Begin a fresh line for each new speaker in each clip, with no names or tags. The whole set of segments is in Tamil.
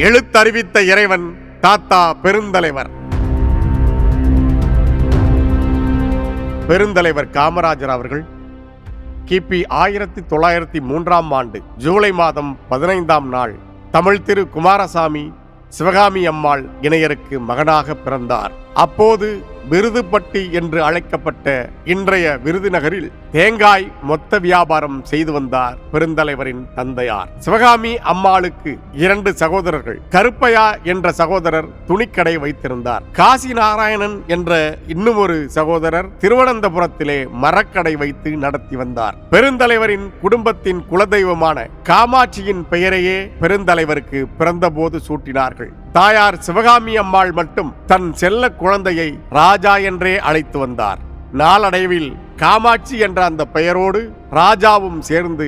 எழுத்தறிவித்த இறைவன் தாத்தா பெருந்தலைவர். பெருந்தலைவர் காமராஜர் அவர்கள் கிபி 1903ஆம் ஆண்டு ஜூலை மாதம் 15ஆம் நாள் தமிழ் திரு குமாரசாமி சிவகாமி அம்மாள் இணையருக்கு மகனாக பிறந்தார். அப்போது விருதுப்பட்டி என்று அழைக்கப்பட்ட இன்றைய விருதுநகரில் தேங்காய் மொத்த வியாபாரம் செய்து வந்தார் பெருந்தலைவரின் தந்தையார். சிவகாமி அம்மாளுக்கு 2 சகோதரர்கள். கருப்பையா என்ற சகோதரர் துணிக்கடை வைத்திருந்தார். காசி நாராயணன் என்ற இன்னும் ஒரு சகோதரர் திருவனந்தபுரத்திலே மரக்கடை வைத்து நடத்தி வந்தார். பெருந்தலைவரின் குடும்பத்தின் குலதெய்வமான காமாட்சியின் பெயரையே பெருந்தலைவருக்கு பிறந்தபோது சூட்டினார்கள். தாயார் சிவகாமி அம்மாள் மட்டும் தன் செல்ல குழந்தையை ராஜா என்றே அழைத்து வந்தார். நாளடைவில் காமாட்சி என்ற அந்த பெயரோடு ராஜாவும் சேர்ந்து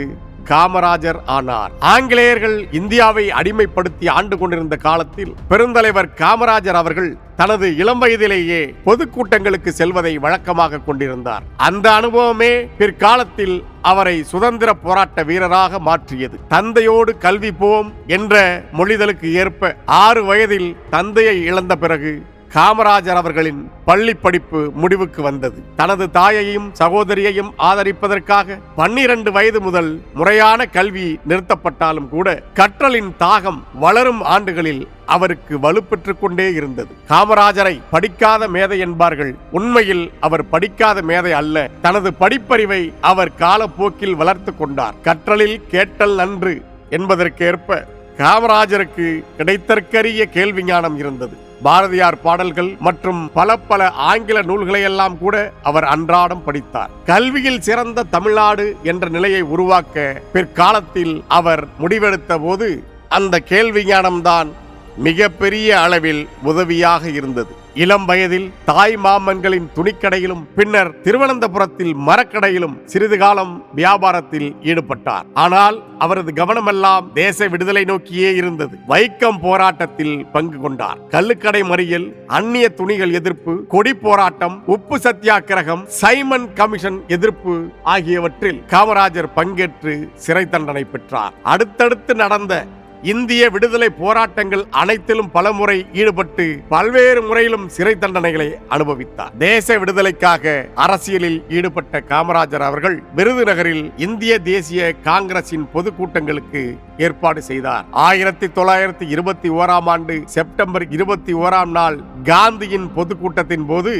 காமராஜர் ஆனார். ஆங்கிலேயர்கள் இந்தியாவை அடிமைப்படுத்தி ஆண்டு கொண்டிருந்த காலத்தில் பெருந்தலைவர் காமராஜர் அவர்கள் தனது இளம் வயதிலேயே பொதுக்கூட்டங்களுக்கு செல்வதை வழக்கமாக கொண்டிருந்தார். அந்த அனுபவமே பிற்காலத்தில் அவரை சுதந்திர போராட்ட வீரராக மாற்றியது. தந்தையோடு கல்வி போம் என்ற மொழிதலுக்கு ஏற்ப 6 வயதில் தந்தையை இழந்த பிறகு காமராஜர் அவர்களின் பள்ளி படிப்பு முடிவுக்கு வந்தது. தனது தாயையும் சகோதரியையும் ஆதரிப்பதற்காக 12 வயது முதல் முறையான கல்வி நிறுத்தப்பட்டாலும் கூட கற்றலின் தாகம் வளரும் ஆண்டுகளில் அவருக்கு வலுப்பெற்றுக் கொண்டே இருந்தது. காமராஜரை படிக்காத மேதை என்பார்கள். உண்மையில் அவர் படிக்காத மேதை அல்ல. தனது படிப்பறிவை அவர் காலப்போக்கில் வளர்த்து கொண்டார். கற்றலில் கேட்டல் நன்று என்பதற்கேற்ப காமராஜருக்கு கிடைத்தற்கரிய கேள்வி ஞானம் இருந்தது. பாரதியார் பாடல்கள் மற்றும் பல ஆங்கில நூல்களை எல்லாம் கூட அவர் அன்றாடம் படித்தார். கல்வியில் சிறந்த தமிழ்நாடு என்ற நிலையை உருவாக்க பிற்காலத்தில் அவர் முடிவெடுத்த போது அந்த கேள்வி ஞானம்தான் மிகப்பெரிய அளவில் உதவியாக இருந்தது. இளம் வயதில் தாய் மாமன்களின் துணிக்கடையிலும் பின்னர் திருவனந்தபுரத்தில் மரக்கடையிலும் சிறிது காலம் வியாபாரத்தில் ஈடுபட்டார். ஆனால் அவரது கவனமெல்லாம் தேச விடுதலை நோக்கியே இருந்தது. வைக்கம் போராட்டத்தில் பங்கு கொண்டார். கள்ளுக்கடை மறியல், அந்நிய துணிகள் எதிர்ப்பு, கொடி போராட்டம், உப்பு சத்தியாகிரகம், சைமன் கமிஷன் எதிர்ப்பு ஆகியவற்றில் காமராஜர் பங்கேற்று சிறை தண்டனை பெற்றார். அடுத்தடுத்து நடந்த இந்திய விடுதலை போராட்டங்கள் அனைத்திலும் பலமுறை ஈடுபட்டு பல்வேறு முறையிலும் சிறை தண்டனைகளை அனுபவித்தார். தேச விடுதலைக்காக அரசியலில் ஈடுபட்ட காமராஜர் அவர்கள் விருதுநகரில் இந்திய தேசிய காங்கிரசின் பொதுக்கூட்டங்களுக்கு ஏற்பாடு செய்தார். 1921ஆம் ஆண்டு செப்டம்பர் 21ஆம் நாள் காந்தியின் பொதுக்கூட்டத்தின் போது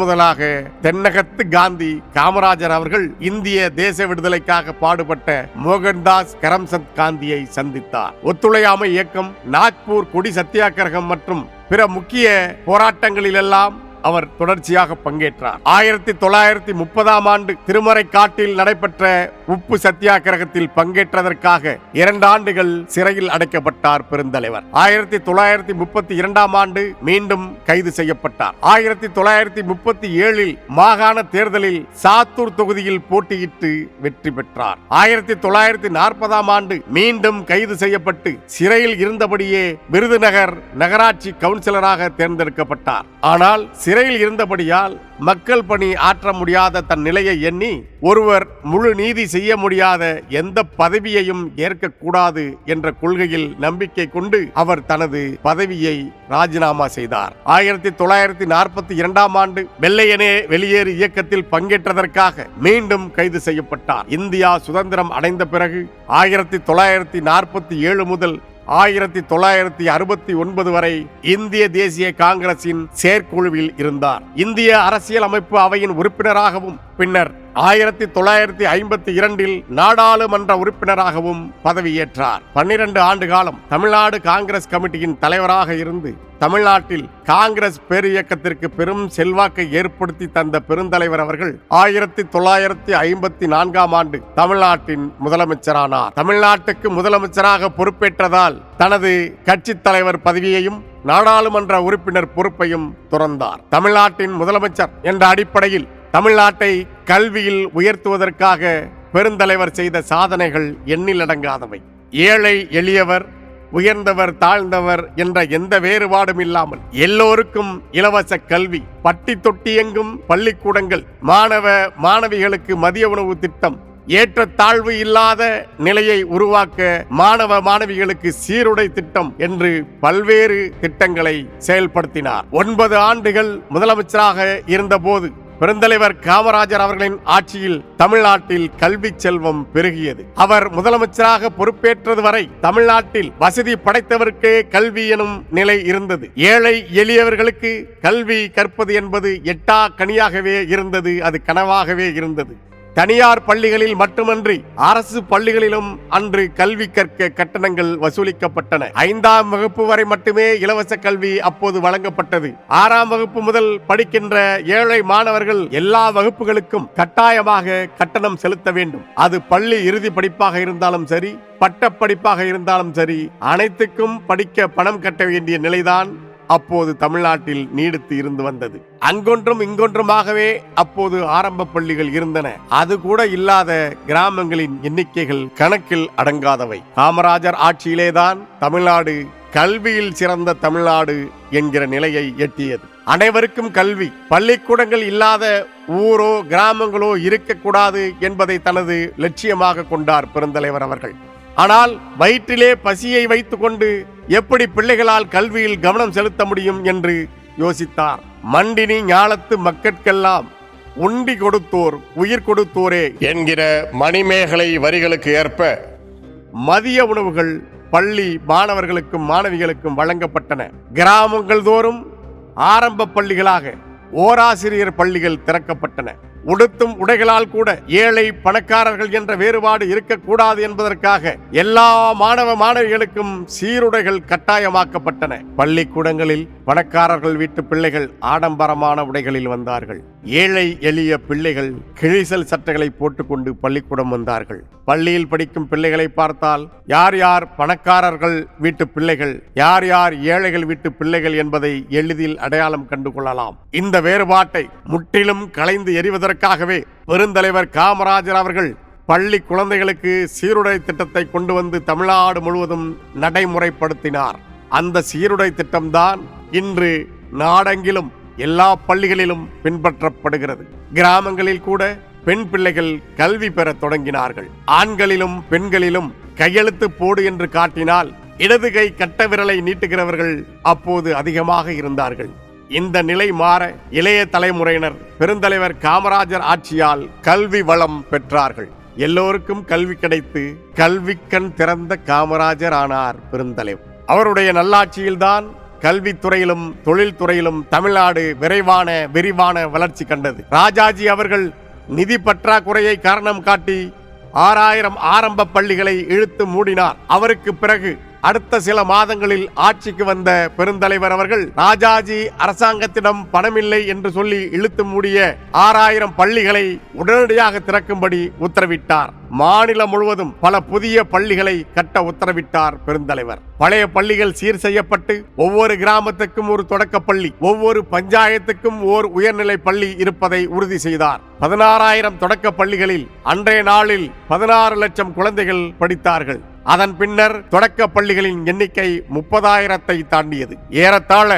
முதலாக தென்னகத்து காந்தி காமராஜர் அவர்கள் இந்திய தேச விடுதலைக்காக பாடுபட்ட மோகன்தாஸ் கரம்சந்த் காந்தியை சந்தித்தார். ஒத்துழையாமை இயக்கம், நாக்பூர் கொடி சத்தியாகிரகம் மற்றும் பிற முக்கிய போராட்டங்களிலெல்லாம் அவர் தொடர்ச்சியாக பங்கேற்றார். 1930ஆம் ஆண்டு திருமறைக்காட்டில் நடைபெற்ற உப்பு சத்தியாகிரகத்தில் பங்கேற்றதற்காக 2 ஆண்டுகள் சிறையில் அடைக்கப்பட்டார் பெருந்தலைவர். 1932ஆம் ஆண்டு மீண்டும் கைது செய்யப்பட்டார். 1937இல் மாகாண தேர்தலில் சாத்தூர் தொகுதியில் போட்டியிட்டு வெற்றி பெற்றார். 1940ஆம் ஆண்டு மீண்டும் கைது செய்யப்பட்டு சிறையில் இருந்தபடியே விருதுநகர் நகராட்சி கவுன்சிலராக தேர்ந்தெடுக்கப்பட்டார். ஆனால் சிறையில் இருந்தபடியால் மக்கள் பணி ஆற்ற முடியாத தன் நிலையை எண்ணி ஒருவர் முழு நீதி செய்ய முடியாத எந்த பதவியையும் ஏற்கக்கூடாது என்ற கொள்கையில் நம்பிக்கை கொண்டு அவர் தனது பதவியை ராஜினாமா செய்தார். 1942ஆம் ஆண்டு வெள்ளையனே வெளியேறு இயக்கத்தில் பங்கேற்றதற்காக மீண்டும் கைது செய்யப்பட்டார். இந்தியா சுதந்திரம் அடைந்த பிறகு 1947 முதல் 1969 வரை இந்திய தேசிய காங்கிரசின் செயற்குழுவில் இருந்தார். இந்திய அரசியல் அமைப்பு அவையின் உறுப்பினராகவும் பின்னர் 1952இல் நாடாளுமன்ற உறுப்பினராகவும் பதவியேற்றார். 12 ஆண்டு காலம் தமிழ்நாடு காங்கிரஸ் கமிட்டியின் தலைவராக இருந்து தமிழ்நாட்டில் காங்கிரஸ் பேரியக்கத்திற்கு பெரும் செல்வாக்கை ஏற்படுத்தி தந்த பெருந்தலைவர் அவர்கள் 1954ஆம் ஆண்டு தமிழ்நாட்டின் முதலமைச்சரானார். தமிழ்நாட்டுக்கு முதலமைச்சராக பொறுப்பேற்றதால் தனது கட்சி தலைவர் பதவியையும் நாடாளுமன்ற உறுப்பினர் பொறுப்பையும் துறந்தார். தமிழ்நாட்டின் முதலமைச்சர் என்ற அடிப்படையில் தமிழ்நாட்டை கல்வியில் உயர்த்துவதற்காக பெருந்தலைவர் செய்த சாதனைகள் எண்ணிலடங்காதவை. ஏழை எளியவர், உயர்ந்தவர் தாழ்ந்தவர் என்ற எந்த வேறுபாடும் இல்லாமல் எல்லோருக்கும் இலவச கல்வி, பட்டி தொட்டி எங்கும் பள்ளிக்கூடங்கள், மாணவ மாணவிகளுக்கு மதிய உணவு திட்டம், ஏற்றத்தாழ்வு இல்லாத நிலையை உருவாக்க மாணவ மாணவிகளுக்கு சீருடை திட்டம் என்று பல்வேறு திட்டங்களை செயல்படுத்தினார். 9 ஆண்டுகள் முதலமைச்சராக இருந்தபோது பெருந்தலைவர் காமராஜர் அவர்களின் ஆட்சியில் தமிழ்நாட்டில் கல்வி செல்வம் பெருகியது. அவர் முதலமைச்சராக பொறுப்பேற்றது வரை தமிழ்நாட்டில் வசதி படைத்தவருக்கே கல்வி எனும் நிலை இருந்தது. ஏழை எளியவர்களுக்கு கல்வி கற்பது என்பது எட்டா கனியாகவே இருந்தது. அது கனவாகவே இருந்தது. தனியார் பள்ளிகளில் மட்டுமன்றி அரசு பள்ளிகளிலும் அன்று கல்வி கற்க கட்டணங்கள் வசூலிக்கப்பட்டன. 5ஆம் வகுப்பு வரை மட்டுமே இலவச கல்வி அப்போது வழங்கப்பட்டது. 6ஆம் வகுப்பு முதல் படிக்கின்ற ஏழை மாணவர்கள் எல்லா வகுப்புகளுக்கும் கட்டாயமாக கட்டணம் செலுத்த வேண்டும். அது பள்ளி இறுதி படிப்பாக இருந்தாலும் சரி, பட்டப்படிப்பாக இருந்தாலும் சரி, அனைத்துக்கும் படிக்க பணம் கட்ட வேண்டிய நிலைதான் அப்போது தமிழ்நாட்டில் நீடித்து இருந்து வந்தது. அங்கொன்றும் இங்கொன்றுமாகவே அப்போது ஆரம்ப பள்ளிகள் இருந்தன. அது கூட இல்லாத கிராமங்களின் எண்ணிக்கைகள் கணக்கில் அடங்காதவை. காமராஜர் ஆட்சியிலேதான் தமிழ்நாடு கல்வியில் சிறந்த தமிழ்நாடு என்கிற நிலையை எட்டியது. அனைவருக்கும் கல்வி, பள்ளிக்கூடங்கள் இல்லாத ஊரோ கிராமங்களோ இருக்கக்கூடாது என்பதை தனது லட்சியமாக கொண்டார் பெருந்தலைவர் அவர்கள். ஆனால் வயிற்றிலே பசியை வைத்துக் கொண்டு எப்படி பிள்ளைகளால் கல்வியில் கவனம் செலுத்த முடியும் என்று யோசித்தார். மண்டினி ஞாலத்து மக்கட்கெல்லாம் உண்டி கொடுத்தோர் உயிர் கொடுத்தோரே என்கிற மணிமேகலை வரிகளுக்கு ஏற்ப மதிய உணவுகள் பள்ளி மாணவர்களுக்கும் மாணவிகளுக்கும் வழங்கப்பட்டன. கிராமங்கள் தோறும் ஆரம்ப பள்ளிகளாக ஓராசிரியர் பள்ளிகள் திறக்கப்பட்டன. உடுத்தும் உடைகளால் கூட ஏழை பணக்காரர்கள் என்ற வேறுபாடு இருக்கக்கூடாது என்பதற்காக எல்லா மாணவ மாணவிகளுக்கும் சீருடைகள் கட்டாயமாக்கப்பட்டன. பள்ளிக்கூடங்களில் பணக்காரர்கள் வீட்டு பிள்ளைகள் ஆடம்பரமான உடைகளில் வந்தார்கள். ஏழை எளிய பிள்ளைகள் கிழிசல் சட்டைகளை போட்டுக்கொண்டு பள்ளிக்கூடம் வந்தார்கள். பள்ளியில் படிக்கும் பிள்ளைகளை பார்த்தால் யார் யார் பணக்காரர்கள் வீட்டு பிள்ளைகள், யார் யார் ஏழைகள் வீட்டு பிள்ளைகள் என்பதை எளிதில் அடையாளம் கண்டு கொள்ளலாம். இந்த வேறுபாட்டை முற்றிலும் களைந்து எறிவதற்காகவே பெருந்தலைவர் காமராஜர் அவர்கள் பள்ளி குழந்தைகளுக்கு சீருடை திட்டத்தை கொண்டு வந்து தமிழ்நாடு முழுவதும் நடைமுறைப்படுத்தினார். அந்த சீருடை திட்டம்தான் இன்று நாடெங்கிலும் எல்லா பள்ளிகளிலும் பின்பற்றப்படுகிறது. கிராமங்களில் கூட பெண் பிள்ளைகள் கல்வி பெற தொடங்கினார்கள். ஆண்களிலும் பெண்களிலும் கையெழுத்து போடு என்று காட்டினால் இடது கை கட்ட விரலை நீட்டுகிறவர்கள் அப்போது அதிகமாக இருந்தார்கள். இந்த நிலை மாற இளைய தலைமுறையினர் பெருந்தலைவர் காமராஜர் ஆட்சியால் கல்வி வளம் பெற்றார்கள். எல்லோருக்கும் கல்வி கிடைத்து கல்விக்கண் திறந்த காமராஜர் ஆனார் பெருந்தலைவர். அவருடைய நல்லாட்சியில்தான் கல்வித்துறையிலும் தொழில்துறையிலும் தமிழ்நாடு விரிவான வளர்ச்சி கண்டது. ராஜாஜி அவர்கள் நிதி பற்றாக்குறையை காரணம் காட்டி 6000 ஆரம்ப பள்ளிகளை இழுத்து மூடினார். அவருக்கு பிறகு அடுத்த சில மாதங்களில் ஆட்சிக்கு வந்த பெருந்தலைவர் அவர்கள் ராஜாஜி அரசாங்கத்திடம் பணமில்லை என்று சொல்லி இழுத்து மூடிய 6000 பள்ளிகளை உடனடியாக திறக்கும்படி உத்தரவிட்டார். மாநிலம் முழுவதும் பல புதிய பள்ளிகளை கட்ட உத்தரவிட்டார் பெருந்தலைவர். பழைய பள்ளிகள் சீர் செய்யப்பட்டு ஒவ்வொரு கிராமத்துக்கும் ஒரு தொடக்க பள்ளி, ஒவ்வொரு பஞ்சாயத்துக்கும் ஓர் உயர்நிலை பள்ளி இருப்பதை உறுதி செய்தார். 16000 தொடக்க பள்ளிகளில் அன்றைய நாளில் 16 லட்சம் குழந்தைகள் படித்தார்கள். அதன் பின்னர் தொடக்க பள்ளிகளின் எண்ணிக்கை 30,000-ஐ தாண்டியது. ஏறத்தாழ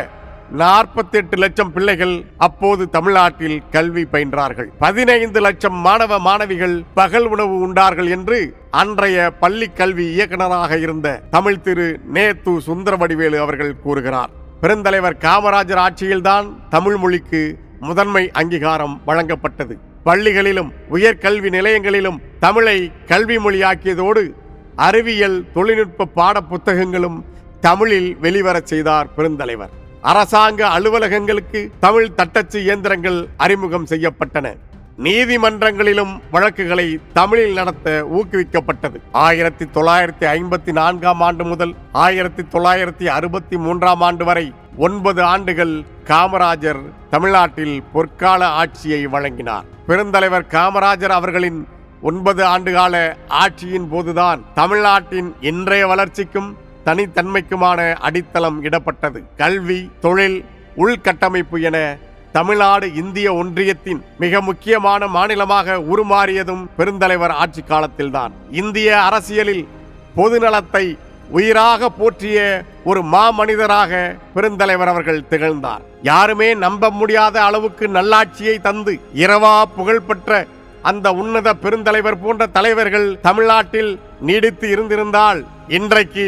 48 லட்சம் பிள்ளைகள் அப்போது தமிழ்நாட்டில் கல்வி பயின்றார்கள். 15 லட்சம் மாணவ மாணவிகள் பகல் உணவு உண்டார்கள் என்று அன்றைய பள்ளி கல்வி இயக்குநராக இருந்த தமிழ் திரு நேத்து சுந்தரவடிவேலு அவர்கள் கூறுகிறார். பெருந்தலைவர் காமராஜர் ஆட்சியில்தான் தமிழ் மொழிக்கு முதன்மை அங்கீகாரம் வழங்கப்பட்டது. பள்ளிகளிலும் உயர்கல்வி நிலையங்களிலும் தமிழை கல்வி மொழியாக்கியதோடு அறிவியல் தொழில்நுட்ப பாட புத்தகங்களும் தமிழில் வெளிவரச் செய்தார் பெருந்தலைவர். அரசாங்க அலுவலகங்களுக்கு தமிழ் தட்டச்சு இயந்திரங்கள் அறிமுகம் செய்யப்பட்டன. நீதிமன்றங்களிலும் வழக்குகளை தமிழில் நடத்த ஊக்குவிக்கப்பட்டது. 1954ஆம் ஆண்டு முதல் 1963ஆம் ஆண்டு வரை 9 ஆண்டுகள் காமராஜர் தமிழ்நாட்டில் பொற்கால ஆட்சியை வழங்கினார். பெருந்தலைவர் காமராஜர் அவர்களின் 9 ஆண்டுகால ஆட்சியின் போதுதான் தமிழ்நாட்டின் இன்றைய வளர்ச்சிக்கும் தனித்தன்மைக்குமான அடித்தளம் இடப்பட்டது. கல்வி, தொழில், உள்கட்டமைப்பு என தமிழ்நாடு இந்திய ஒன்றியத்தின் மிக முக்கியமான மாநிலமாக உருமாறியதும் பெருந்தலைவர் ஆட்சி காலத்தில்தான். இந்திய அரசியலில் பொதுநலத்தை உயிராக போற்றிய ஒரு மாமனிதராக பெருந்தலைவர் அவர்கள் திகழ்ந்தார். யாருமே நம்ப முடியாத அளவுக்கு நல்லாட்சியை தந்து இரவா புகழ்பெற்ற அந்த உன்னத பெருந்தலைவர் போன்ற தலைவர்கள் தமிழ்நாட்டில் நீடித்து இருந்திருந்தால் இன்றைக்கு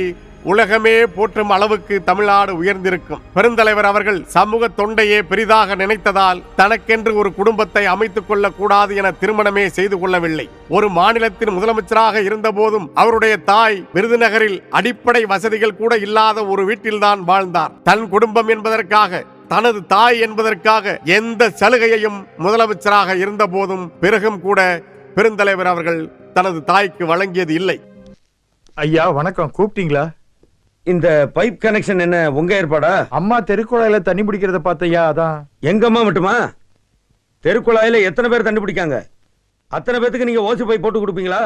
உலகமே போற்றும் அளவுக்கு தமிழ்நாடு உயர்ந்திருக்கும். பெருந்தலைவர் அவர்கள் சமூக தொண்டையே பெரிதாக நினைத்ததால் தனக்கென்று ஒரு குடும்பத்தை அமைத்துக் கொள்ளக் கூடாது என திருமணமே செய்து கொள்ளவில்லை. ஒரு மாநிலத்தின் முதலமைச்சராக இருந்த போதும் அவருடைய தாய் விருதுநகரில் அடிப்படை வசதிகள் கூட இல்லாத ஒரு வீட்டில்தான் வாழ்ந்தார். தன் குடும்பம் என்பதற்காக, தனது தாய் என்பதற்காக எந்த சலுகையையும் முதலமைச்சராக இருந்த போதும் பிறகும் கூட பெருந்தலைவர் அவர்கள் தனது தாய்க்கு வழங்கியது இல்லை.
ஐயா வணக்கம், கூப்பிட்டீங்களா?
இந்த பைப் கனெக்ஷன் என்ன உங்க ஏற்பாடா?
அம்மா தெருக்குழாயில தண்ணி பிடிக்கிறத பார்த்தையா, அதான்.
எங்க அம்மா மட்டுமா? தெருக்குழாயில எத்தனை பேர் தண்ணி பிடிக்காங்க? அத்தனை பேருக்கு நீங்க ஓசி பைப் போட்டு கொடுப்பீங்களா?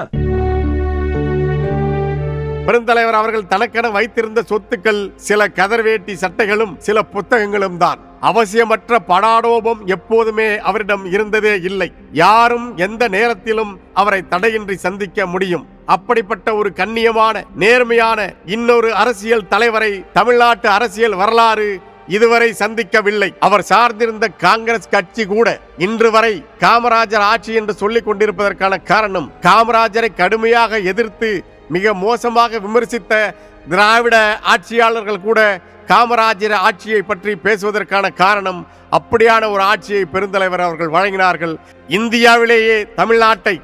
பெருந்தலைவர் அவர்கள் தனக்கென வைத்திருந்த சொத்துக்கள் சில கதர்வேட்டி சட்டைகளும் சில புத்தகங்களும் தான். அவசியமற்ற படாடோபம் எப்போதுமே அவரிடம் இருந்ததே இல்லை. யாரும் எந்த நேரத்திலும் அவரை தடையின்றி சந்திக்க முடியும். அப்படிப்பட்ட ஒரு கண்ணியமான, நேர்மையான இன்னொரு அரசியல் தலைவரை தமிழ்நாட்டு அரசியல் வரலாறு இதுவரை சந்திக்கவில்லை. அவர் சார்ந்திருந்த காங்கிரஸ் கட்சி கூட இன்று வரை காமராஜர் ஆட்சி என்று சொல்லிக் கொண்டிருப்பதற்கான காரணம், காமராஜரை கடுமையாக எதிர்த்து மிக மோசமாக விமர்சித்த திராவிட ஆட்சியாளர்கள் கூட காமராஜர் ஆட்சியை பற்றி பேசுவதற்கான காரணம், அப்படியான ஒரு ஆட்சியை பெருந்தலைவர் அவர்கள் வழங்கினார்கள். இந்தியாவிலேயே தமிழ்நாட்டை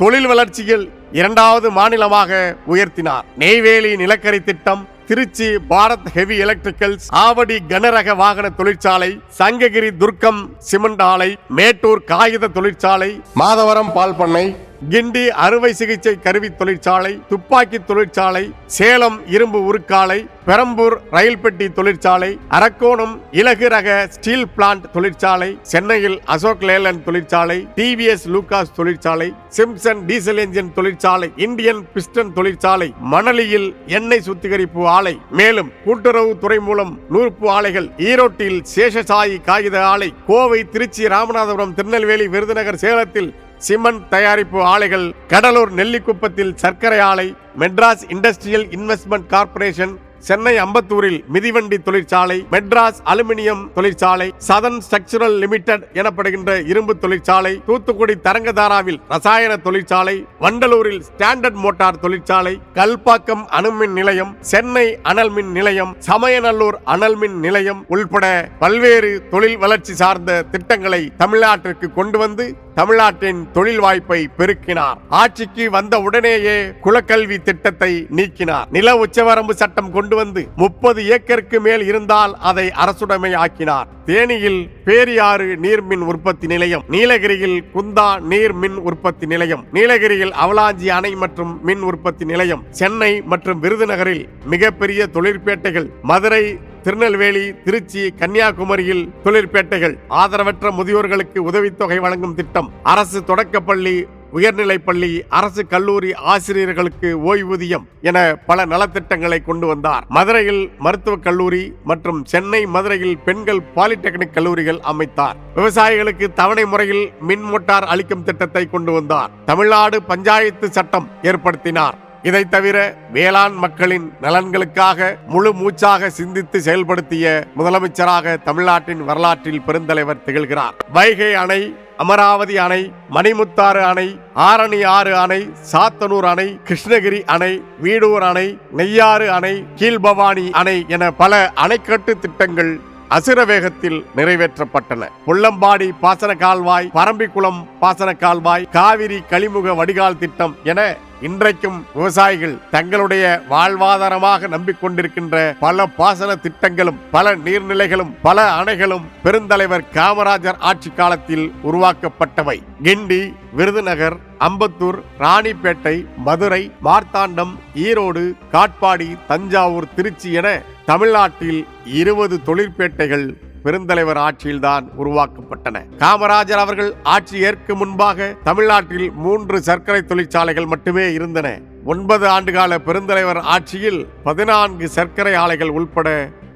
தொழில் வளர்ச்சியில் 2வது மாநிலமாக உயர்த்தினார். நெய்வேலி நிலக்கரி திட்டம், திருச்சி பாரத் ஹெவி எலக்ட்ரிக்கல்ஸ், ஆவடி கனரக வாகன தொழிற்சாலை, சங்ககிரி துர்க்கம் சிமெண்ட் ஆலை, மேட்டூர் காகித தொழிற்சாலை, மாதவரம் பால் பண்ணை, கிண்டி அறுவை சிகிச்சை கருவி தொழிற்சாலை, துப்பாக்கி தொழிற்சாலை, சேலம் இரும்பு உருக்காலை, பெரம்பூர் ரயில் பெட்டி தொழிற்சாலை, அரக்கோணம் இலகு ரக ஸ்டீல் பிளான்ட் தொழிற்சாலை, சென்னையில் அசோக் லேலண்ட் தொழிற்சாலை, டிவிஎஸ் லூகாஸ் தொழிற்சாலை, சிம்சன் டீசல் என்ஜின் தொழிற்சாலை, இந்தியன் பிஸ்டன் தொழிற்சாலை, மணலியில் எண்ணெய் சுத்திகரிப்பு ஆலை, மேலும் கூட்டுறவு துறை மூலம் நூற்பு ஆலைகள், ஈரோட்டில் சேஷசாயி காகித ஆலை, கோவை, திருச்சி, ராமநாதபுரம், திருநெல்வேலி, விருதுநகர், சேலத்தில் சிமெண்ட் தயாரிப்பு ஆலைகள், கடலூர் நெல்லிக்குப்பத்தில் சர்க்கரை ஆலை, Madras industrial investment corporation, Chennai அம்பத்தூரில் மிதிவண்டி தொழிற்சாலை, மெட்ராஸ் அலுமினியம் தொழிற்சாலை, சதன் ஸ்ட்ரக்சரல் லிமிடெட் எனப்படுகின்ற இரும்பு தொழிற்சாலை, தூத்துக்குடி தரங்கதாராவில் ரசாயன தொழிற்சாலை, வண்டலூரில் ஸ்டாண்டர்ட் மோட்டார் தொழிற்சாலை, கல்பாக்கம் அணுமின் நிலையம், சென்னை அனல் மின் நிலையம், சமயநல்லூர் அனல் மின் நிலையம் உள்பட பல்வேறு தொழில் வளர்ச்சி சார்ந்த திட்டங்களை தமிழ்நாட்டிற்கு கொண்டு வந்து தமிழ்நாட்டின் தொழில் வாய்ப்பை பெருக்கினார். ஆட்சிக்கு வந்த உடனேயே குலக்கல்வி திட்டத்தை நீக்கினார். நில உச்சவரம்பு சட்டம் கொண்டு வந்து 30 ஏக்கருக்கு மேல் இருந்தால் அதை அரசுடைமை ஆக்கினார். தேனியில் பேரியாறு நீர்மின் உற்பத்தி நிலையம், நீலகிரியில் குந்தா நீர் மின் உற்பத்தி நிலையம், நீலகிரியில் அவலாஞ்சி அணை மற்றும் மின் உற்பத்தி நிலையம், சென்னை மற்றும் விருதுநகரில் மிகப்பெரிய தொழிற்பேட்டைகள், மதுரை, திருநெல்வேலி, திருச்சி, கன்னியாகுமரியில் தொழிற்பேட்டைகள், ஆதரவற்ற முதியோர்களுக்கு உதவித்தொகை வழங்கும் திட்டம், அரசு தொடக்கப்பள்ளி, உயர்நிலைப்பள்ளி, அரசு கல்லூரி ஆசிரியர்களுக்கு ஓய்வூதியம் என பல நலத்திட்டங்களை கொண்டு வந்தார். மதுரையில் மருத்துவக் கல்லூரி மற்றும் சென்னை, மதுரையில் பெண்கள் பாலிடெக்னிக் கல்லூரிகள் அமைத்தார். விவசாயிகளுக்கு தவணை முறையில் மின் மோட்டார் அளிக்கும் திட்டத்தை கொண்டு வந்தார். தமிழ்நாடு பஞ்சாயத்து சட்டம் ஏற்படுத்தினார். இதை தவிர வேளாண் மக்களின் நலன்களுக்காக முழு மூச்சாக சிந்தித்து செயல்படுத்திய முதலமைச்சராக தமிழ்நாட்டின் வரலாற்றில் பெருந்தலைவர் திகழ்கிறார். வைகை அணை, அமராவதி அணை, மணிமுத்தாறு அணை, ஆரணி ஆறு அணை, சாத்தனூர் அணை, கிருஷ்ணகிரி அணை, வீடூர் அணை, நெய்யாறு அணை, கீழ்பவானி அணை என பல அணைக்கட்டு திட்டங்கள் அசுர வேகத்தில் நிறைவேற்றப்பட்டன. புள்ளம்பாடி பாசன கால்வாய், பரம்பிக்குளம் பாசன கால்வாய், காவிரி கழிமுக வடிகால் திட்டம் என இன்றைக்கும் விவசாயிகள் தங்களுடைய வாழ்வாதாரமாக நம்பிக்கொண்டிருக்கின்ற பல பாசன திட்டங்களும் பல நீர்நிலைகளும் பல அணைகளும் பெருந்தலைவர் காமராஜர் ஆட்சி காலத்தில் உருவாக்கப்பட்டவை. கிண்டி, விருதுநகர், அம்பத்தூர், ராணிப்பேட்டை, மதுரை, மார்த்தாண்டம், ஈரோடு, காட்பாடி, தஞ்சாவூர், திருச்சி என தமிழ்நாட்டில் 20 தொழிற்பேட்டைகள் பெருந்தலைவர் ஆட்சியில்தான் உருவாக்கப்பட்டன. காமராஜர் அவர்கள் ஆட்சி ஏற்கும் முன்பாக தமிழ்நாட்டில் 3 சர்க்கரை தொழிற்சாலைகள் மட்டுமே இருந்தன. 9 ஆண்டுகால பெருந்தலைவர் ஆட்சியில் 14 சர்க்கரை ஆலைகள் உள்பட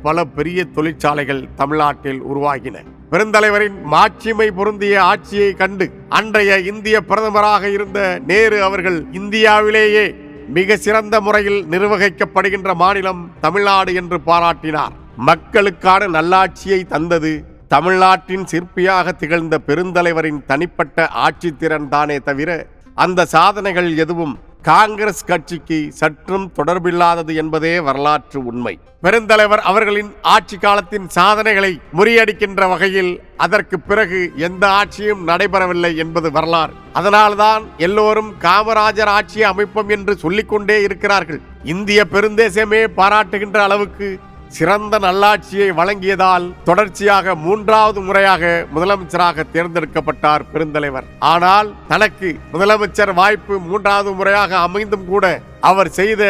பல பெரிய தொழிற்சாலைகள் தமிழ்நாட்டில் உருவாகின. பெருந்தலைவரின் மாட்சிமை பொருந்திய ஆட்சியை கண்டு அன்றைய இந்திய பிரதமராக இருந்த நேரு அவர்கள் இந்தியாவிலேயே மிக சிறந்த முறையில் நிர்வகிக்கப்படுகின்ற மாநிலம் தமிழ்நாடு என்று பாராட்டினார். மக்களுக்கான நல்லாட்சியை தந்தது தமிழ்நாட்டின் சிற்பியாக திகழ்ந்த பெருந்தலைவரின் தனிப்பட்ட ஆட்சி திறன் தானே தவிர அந்த சாதனைகள் எதுவும் காங்கிரஸ் கட்சிக்கு சற்றும் தொடர்பில்லாதது என்பதே வரலாற்று உண்மை. பெருந்தலைவர் அவர்களின் ஆட்சி காலத்தின் சாதனைகளை முறியடிக்கின்ற வகையில் அதற்கு பிறகு எந்த ஆட்சியும் நடைபெறவில்லை என்பது வரலாறு. அதனால்தான் எல்லோரும் காமராஜர் ஆட்சி அமைப்போம் என்று சொல்லிக்கொண்டே இருக்கிறார்கள். இந்திய பெருந்தேசமே பாராட்டுகின்ற அளவுக்கு சிறந்த நல்லாட்சியை வழங்கியதால் தொடர்ச்சியாக 3வது முறையாக முதலமைச்சராக தேர்ந்தெடுக்கப்பட்டார் பெருந்தலைவர். ஆனால் தனக்கு முதலமைச்சர் வாய்ப்பு 3வது முறையாக அமைந்தும் கூட அவர் செய்த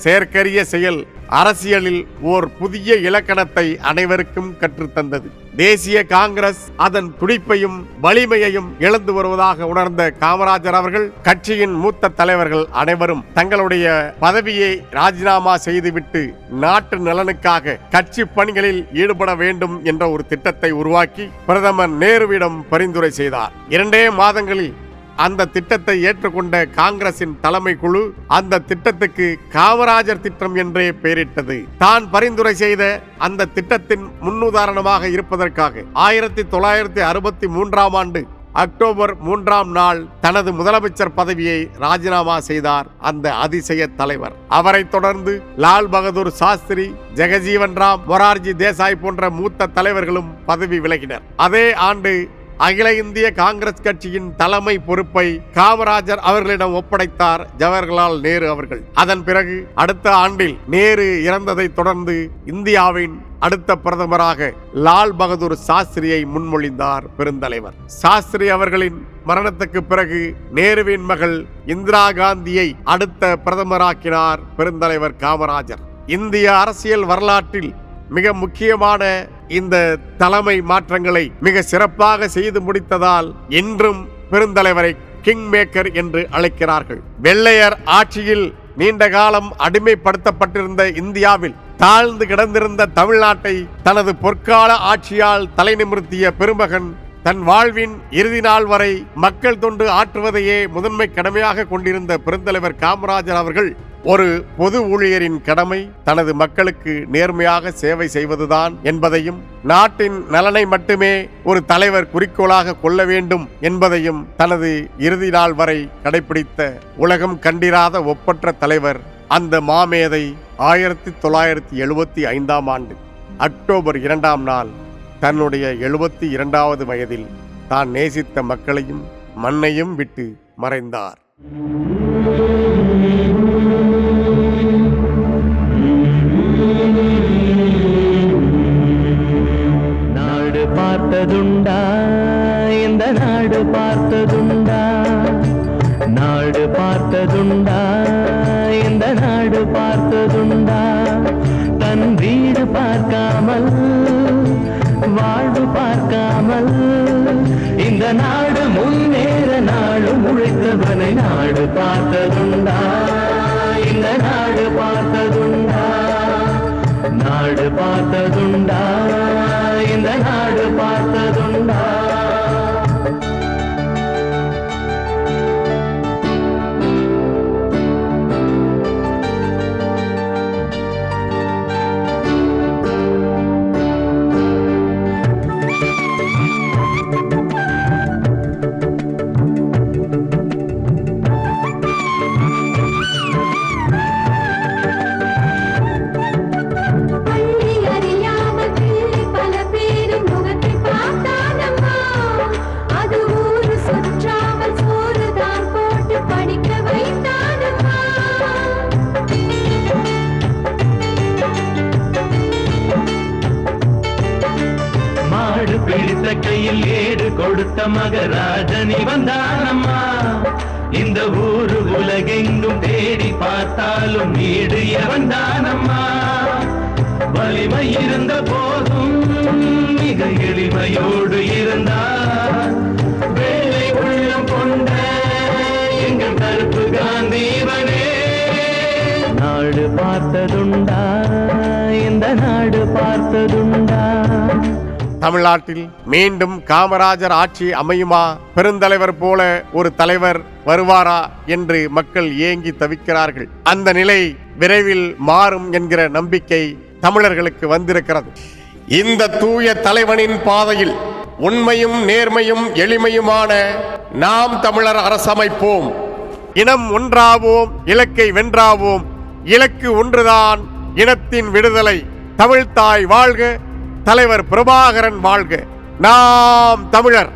செயற்கரிய செயல் அரசியலில் ஓர் புதிய இலக்கணத்தை அனைவருக்கும் கற்றுத்தந்தது. தேசிய காங்கிரஸ் அதன் துடிப்பையும் வலிமையையும் இழந்து வருவதாக உணர்ந்த காமராஜர் அவர்கள் கட்சியின் மூத்த தலைவர்கள் அனைவரும் தங்களுடைய பதவியை ராஜினாமா செய்துவிட்டு நாட்டு நலனுக்காக கட்சி பணிகளில் ஈடுபட வேண்டும் என்ற ஒரு திட்டத்தை உருவாக்கி பிரதமர் நேருவிடம் பரிந்துரை செய்தார். 2 மாதங்களில் அந்த திட்டத்தை ஏற்றுக்கொண்ட காங்கிரசின் தலைமை குழு அந்த திட்டத்துக்கு காமராஜர் திட்டம் என்றே பெயரிட்டது. தான் பரிந்துரை செய்த அந்த திட்டத்தின் முன்னுதாரணமாக இருப்பதற்காக 1963ஆம் ஆண்டு அக்டோபர் 3ஆம் நாள் தனது முதலமைச்சர் பதவியை ராஜினாமா செய்தார் அந்த அதிசய தலைவர். அவரை தொடர்ந்து லால் பகதூர் சாஸ்திரி, ஜெகஜீவன் ராம், மொரார்ஜி தேசாய் போன்ற மூத்த தலைவர்களும் பதவி விலகினர். அதே ஆண்டு அகில இந்திய காங்கிரஸ் கட்சியின் தலைமை பொறுப்பை காமராஜர் அவர்களிடம் ஒப்படைத்தார் ஜவஹர்லால் நேரு அவர்கள். அதன் பிறகு அடுத்த ஆண்டில் நேரு இறந்ததை தொடர்ந்து இந்தியாவின் அடுத்த பிரதமராக லால் பகதூர் சாஸ்திரியை முன்மொழிந்தார் பெருந்தலைவர். சாஸ்திரி அவர்களின் மரணத்துக்கு பிறகு நேருவின் மகள் இந்திரா காந்தியை அடுத்த பிரதமராக்கினார் பெருந்தலைவர் காமராஜர். இந்திய அரசியல் வரலாற்றில் மிக முக்கியமான இந்த தலைமை மாற்றங்களை மிக சிறப்பாக செய்து முடித்ததால் இன்றும் பெருந்தலைவரை கிங் மேக்கர் என்று அழைக்கிறார்கள். வெள்ளையர் ஆட்சியில் நீண்ட காலம் அடிமைப்படுத்தப்பட்டிருந்த இந்தியாவில் தாழ்ந்து கிடந்திருந்த தமிழ்நாட்டை தனது பொற்கால ஆட்சியால் தலைநிமிர்த்திய பெருமகன் தன் வாழ்வின் இறுதி நாள் வரை மக்கள் தொண்டு ஆற்றுவதையே முதன்மை கடமையாக கொண்டிருந்த பெருந்தலைவர் காமராஜர் அவர்கள் ஒரு பொது ஊழியரின் கடமை தனது மக்களுக்கு நேர்மையாக சேவை செய்வதுதான் என்பதையும் நாட்டின் நலனை மட்டுமே ஒரு தலைவர் குறிக்கோளாக கொள்ள வேண்டும் என்பதையும் தனது இறுதி நாள் வரை கடைபிடித்த உலகம் கண்டிராத ஒப்பற்ற தலைவர் அந்த மாமேதை 1975ஆம் ஆண்டு அக்டோபர் 2ஆம் நாள் தன்னுடைய 72வது வயதில் தான் நேசித்த மக்களையும் மண்ணையும் விட்டு மறைந்தார்.
நாடு பார்த்ததுண்டா, இந்த நாடு பார்த்ததுண்டா, நாடு பார்த்ததுண்டா, இந்த நாடு பார்த்ததுண்டா, தன் வீடு பார்க்காமல் வாழ்வு பார்க்காமல் இந்த நாடு முன்னேற நாடு உழைத்தவனை நாடு பார்த்ததுண்டா, இந்த நாடு பார்த்ததுண்டா, நாடு பார்த்ததுண்டா, இந்த நாடு பார்த்ததுண்டா. பிடித்த கையில் ஏடு கொடுத்த மகராஜனி வந்தானம்மா, இந்த ஊரு உலகெங்கும் தேடி பார்த்தாலும் நீடு வந்தானம்மா, வலிமை இருந்த போதும் மிக எளிமையோடு இருந்தார், வேலை உள்ளம் கொண்ட எங்கள் கருப்பு காந்திவனே. நாடு பார்த்ததுண்டா, இந்த நாடு பார்த்ததுண்டா.
தமிழ்நாட்டில் மீண்டும் காமராஜர் ஆட்சி அமையுமா, பெருந்தலைவர் போல ஒரு தலைவர் வருவாரா என்று மக்கள் ஏங்கி தவிக்கிறார்கள். அந்த நிலை விரைவில் மாறும் என்கிற நம்பிக்கை தமிழர்களுக்கு வந்திருக்கிறது. இந்த தூய தலைவனின் பாதையில் உண்மையும் நேர்மையும் எளிமையுமான நாம் தமிழர் அரசமைப்போம். இனம் ஒன்றாவோம், இலக்கை வென்றாவோம். இலக்கு ஒன்றுதான், இனத்தின் விடுதலை. தமிழ்த்தாய் வாழ்க, தலைவர் பிரபாகரன் வாழ்க. நாம் தமிழர்.